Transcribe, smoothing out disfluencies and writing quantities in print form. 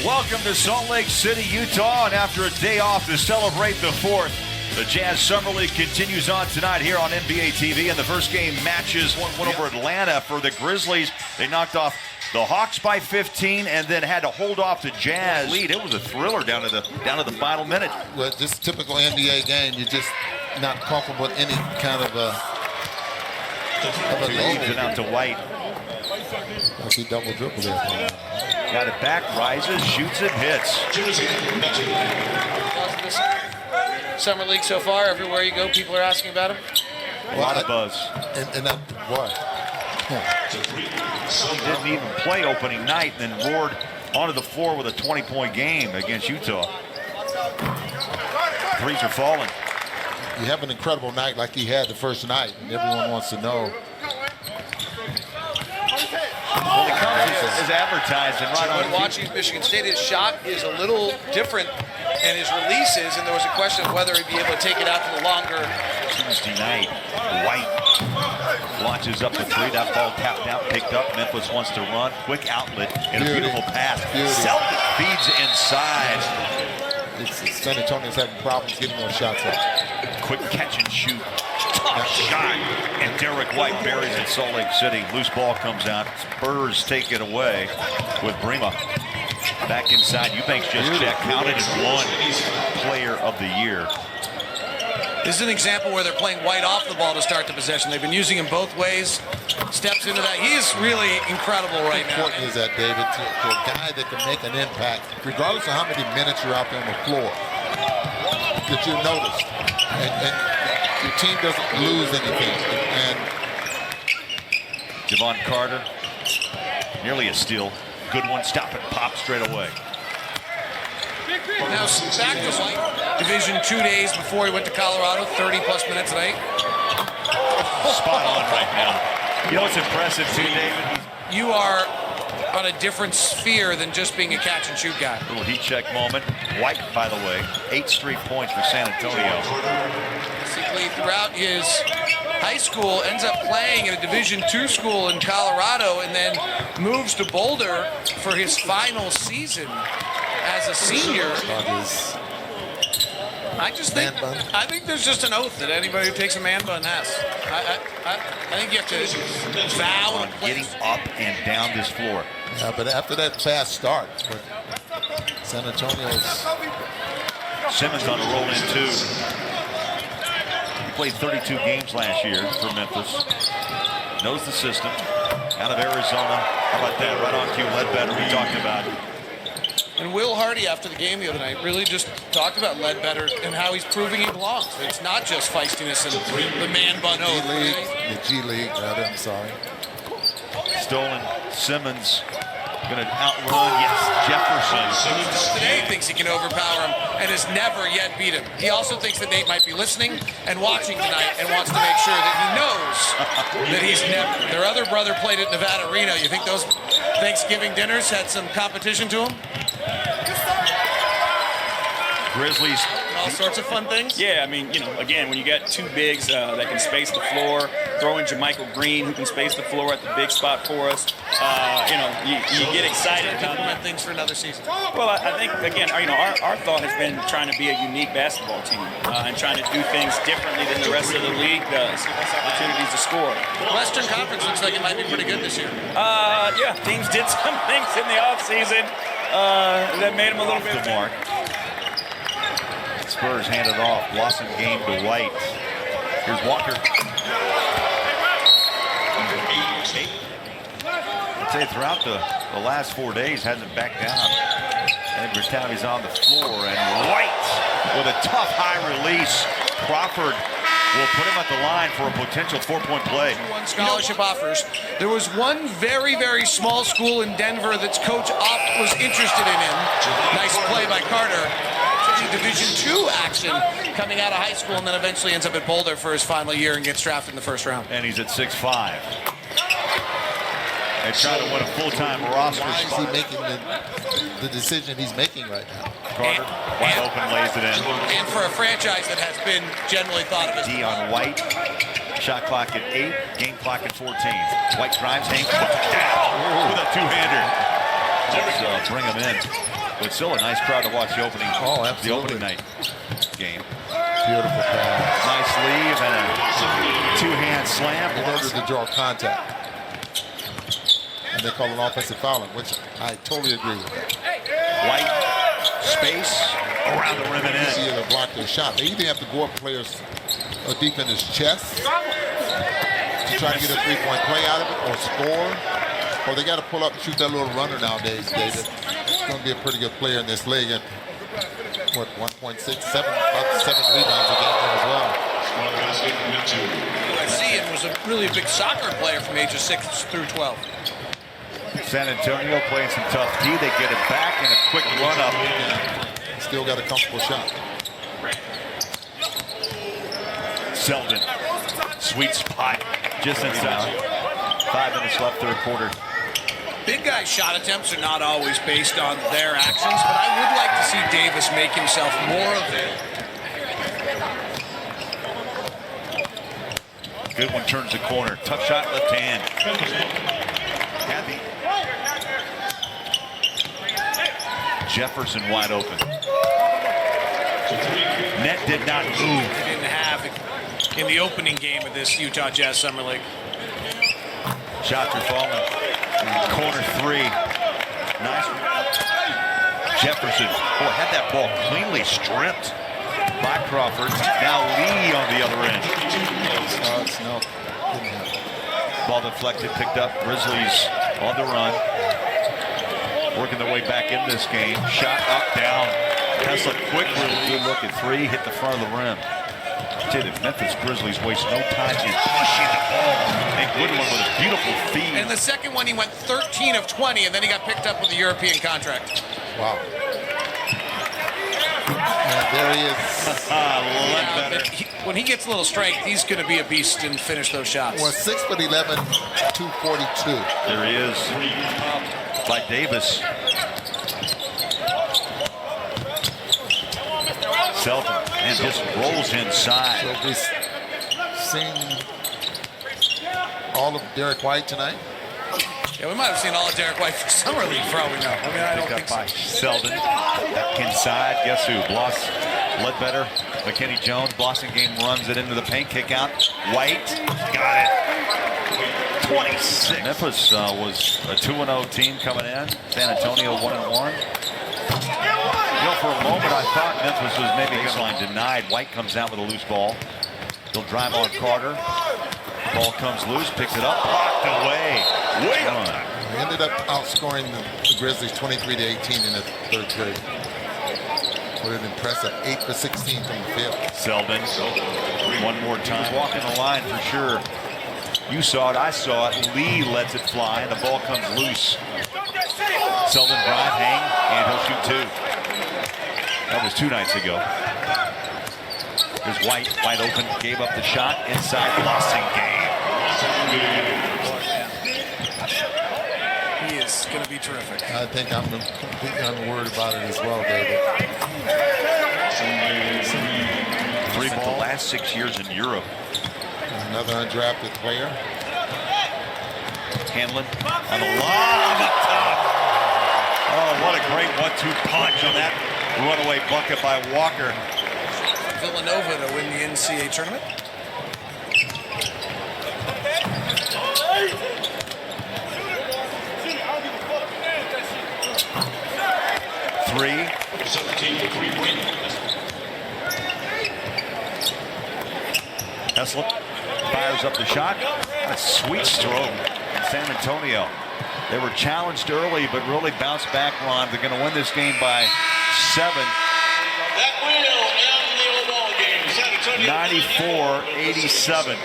Welcome to Salt Lake City, Utah, and after a day off to celebrate the 4th, the Jazz Summer League continues on tonight here on NBA TV, and the first game matches one over Atlanta for the Grizzlies. They knocked off the Hawks by 15 and then had to hold off the Jazz lead. It was a thriller down to the final minute. Well, this typical NBA game, you're just not comfortable with any kind of a lead. It out to White. I see double dribble there. Got it back, rises, shoots it, hits. Summer League so far, everywhere you go, people are asking about him. A lot of buzz. And that, what? He didn't even play opening night and then roared onto the floor with a 20-point game against Utah. Threes are falling. You have an incredible night like he had the first night, and everyone wants to know. Well, he comes as advertised and right on. When watching Michigan State, his shot is a little different, and his releases, and there was a question of whether he'd be able to take it out to the longer. Tuesday night, White launches up the three. That ball tapped out, picked up. Memphis wants to run. Quick outlet and a beautiful pass. Celtic feeds inside. San Antonio's having problems getting those shots up. Quick catch and shoot. Tough shot. And Derek White buries it. Salt Lake City. Loose ball comes out. Spurs take it away with Brima. Back inside. Eubanks just checked. Counted as one player of the year. This is an example where they're playing White off the ball to start the possession. They've been using him both ways. Steps into that. He is really incredible right now. How important is that, David, to a guy that can make an impact, regardless of how many minutes you're out there on the floor, that you're noticed, and your team doesn't lose anything. And Javon Carter, nearly a steal. Good one. Stop it. Pop straight away. Now back to White. Division 2 days before he went to Colorado. 30-plus minutes a night. Spot on right now. You know what's impressive too, David? You are on a different sphere than just being a catch-and-shoot guy. Little heat check moment. White, by the way, 8 straight points for San Antonio. Basically, throughout his high school, ends up playing at a Division II school in Colorado, and then moves to Boulder for his final season as a senior. I think there's just an oath that anybody who takes a man bun has. I think you have to vow on getting up and down this floor. Yeah, but after that fast start, San Antonio's Simmons on a roll in too. He played 32 games last year for Memphis. Knows the system. Out of Arizona. How about that? Right on cue. Ledbetter we talked about. And Will Hardy, after the game the other night, really just talked about Ledbetter and how he's proving he belongs. It's not just feistiness and the man bun oath. The G League, rather, I'm sorry. Stolen. Simmons going to outrun, Jefferson. Today thinks he can overpower him and has never yet beat him. He also thinks that Nate might be listening and watching tonight and wants to make sure that he knows that he's never. Their other brother played at Nevada Reno. You think those Thanksgiving dinners had some competition to them? Grizzlies. All sorts of fun things? Yeah, I mean, again, when you got two bigs that can space the floor, throw in JaMychal Green, who can space the floor at the big spot for us, you get excited. Implement things for another season. Well, I think, again, our thought has been trying to be a unique basketball team and trying to do things differently than the rest of the league does. Opportunities to score. Western Conference looks like it might be pretty good this year. Yeah, teams did some things in the offseason that made them a little bit mark. Spurs hand it off. Blossom game to White. Here's Walker. I'd say throughout the last 4 days hasn't backed down. Every time he's on the floor, and White with a tough high release. Crawford will put him at the line for a potential 4-point play. One scholarship offers. There was one very, very small school in Denver that Coach Opt was interested in him. Nice play by Carter. Division II action coming out of high school, and then eventually ends up at Boulder for his final year and gets drafted in the first round. And he's at 6'5". They try to win a full-time roster. Why is he making the decision he's making right now? Carter, wide open, lays it in. And for a franchise that has been generally thought of as Dion White, shot clock at 8, game clock at 14. White drives, hangs, puts it down with a two-hander. Let's bring them in. But still a nice crowd to watch the opening, the opening night game. Beautiful pass. Nice leave and a two-hand slam. In order to draw contact. And they call an offensive foul, which I totally agree with that. White, space, around the rim and in. Easier to block their shot. They either have to go up players deep in his chest to try to get a three-point play out of it or score, or they got to pull up and shoot that little runner nowadays, David. He's going to be a pretty good player in this league. And what, 1.6, about 7 rebounds a game there as well. I see it was a really big soccer player from ages 6 through 12. San Antonio playing some tough D. They get it back and a quick run up. Still got a comfortable shot. Selden, sweet spot, just inside. 5 minutes left, third quarter. Big guy shot attempts are not always based on their actions, but I would like to see Davis make himself more of it. Good one, turns the corner. Tough shot, left hand. Kathy. Jefferson wide open. Net did not move. They didn't have it in the opening game of this Utah Jazz Summer League. Shots are falling. Corner three. Nice. Jefferson, had that ball cleanly stripped by Crawford. Now Lee on the other end. No, didn't happen. Ball deflected, picked up. Grizzlies on the run. Working their way back in this game. Shot up, down. Tesla quick, really good look at three. Hit the front of the rim. The Memphis Grizzlies waste no time in pushing the ball. And Goodwin with a beautiful feed. And the second one, he went 13 of 20, and then he got picked up with a European contract. Wow. And there he is. When he gets a little strength, he's going to be a beast and finish those shots. Well, 6'11", 242. There he is. By Davis. Selden and just rolls inside. So we've seen all of Derek White tonight. Yeah, we might have seen all of Derek White for Summer League, probably not. I mean, I don't think by so. Selden. Inside, guess who? Bloss, Ledbetter, McKinney Jones. Blossom game runs it into the paint, kick out. White, got it. 26. Memphis was a 2-0 team coming in. San Antonio 1-1. For a moment, I thought Memphis was maybe going to denied. White comes out with a loose ball. He'll drive on Carter. Ball comes loose, picks it up, blocked away. Way on. He ended up outscoring the Grizzlies 23-18 in the third period. What an impressive 8 for 16 from the field. Selden, one more time. He's walking the line for sure. You saw it, I saw it. Lee lets it fly, and the ball comes loose. Selden drive, hang, and he'll shoot two. That was 2 nights ago. There's White, wide open, gave up the shot inside, lost in game. He is going to be terrific. I think I'm completely unworried about it as well, David. 3 ball the last 6 years in Europe. Another undrafted player. Hanlon on the lob up top. Oh, what a great 1-2 punch on that runaway bucket by Walker. Villanova to win the NCAA tournament. Three. Heslop fires up the shot. A sweet stroke. San Antonio. They were challenged early, but really bounced back, Ron. They're going to win this game by 7. That will end the ball game. San Antonio 94-87.